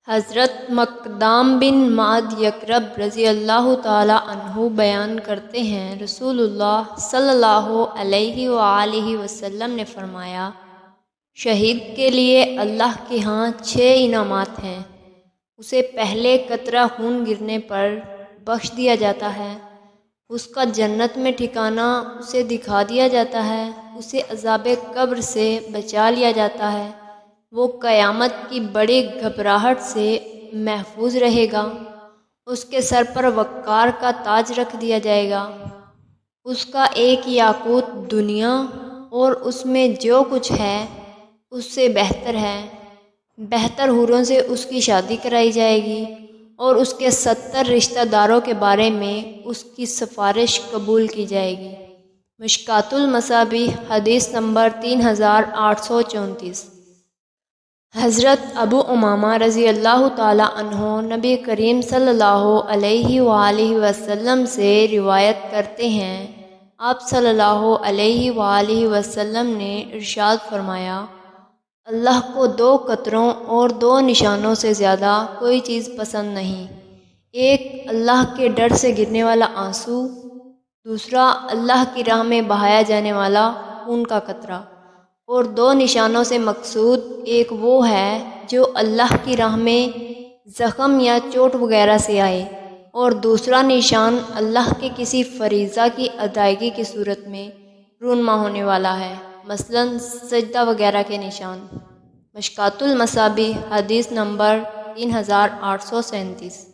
حضرت مقدام بن معد یکرب رضی اللہ تعالی عنہ بیان کرتے ہیں، رسول اللہ صلی اللہ علیہ وآلہ وسلم نے فرمایا، شہید کے لیے اللہ کے ہاں 6 انعامات ہیں۔ اسے پہلے قطرہ خون گرنے پر بخش دیا جاتا ہے، اس کا جنت میں ٹھکانہ اسے دکھا دیا جاتا ہے، اسے عذاب قبر سے بچا لیا جاتا ہے، وہ قیامت کی بڑی گھبراہٹ سے محفوظ رہے گا، اس کے سر پر وقار کا تاج رکھ دیا جائے گا، اس کا ایک یاقوت دنیا اور اس میں جو کچھ ہے اس سے بہتر ہے، بہتر حوروں سے اس کی شادی کرائی جائے گی اور اس کے 70 رشتہ داروں کے بارے میں اس کی سفارش قبول کی جائے گی۔ مشکوٰۃ المصابیح حدیث نمبر 3834۔ حضرت ابو امامہ رضی اللہ تعالی عنہ نبی کریم صلی اللہ علیہ وآلہ وسلم سے روایت کرتے ہیں، آپ صلی اللہ علیہ وآلہ وسلم نے ارشاد فرمایا، اللہ کو 2 قطروں اور 2 نشانوں سے زیادہ کوئی چیز پسند نہیں، ایک اللہ کے ڈر سے گرنے والا آنسو، دوسرا اللہ کی راہ میں بہایا جانے والا خون کا قطرہ، اور 2 نشانوں سے مقصود ایک وہ ہے جو اللہ کی راہ میں زخم یا چوٹ وغیرہ سے آئے، اور دوسرا نشان اللہ کے کسی فریضہ کی ادائیگی کی صورت میں رونما ہونے والا ہے، مثلاً سجدہ وغیرہ کے نشان۔ مشکوٰۃ المصابیح حدیث نمبر 3837۔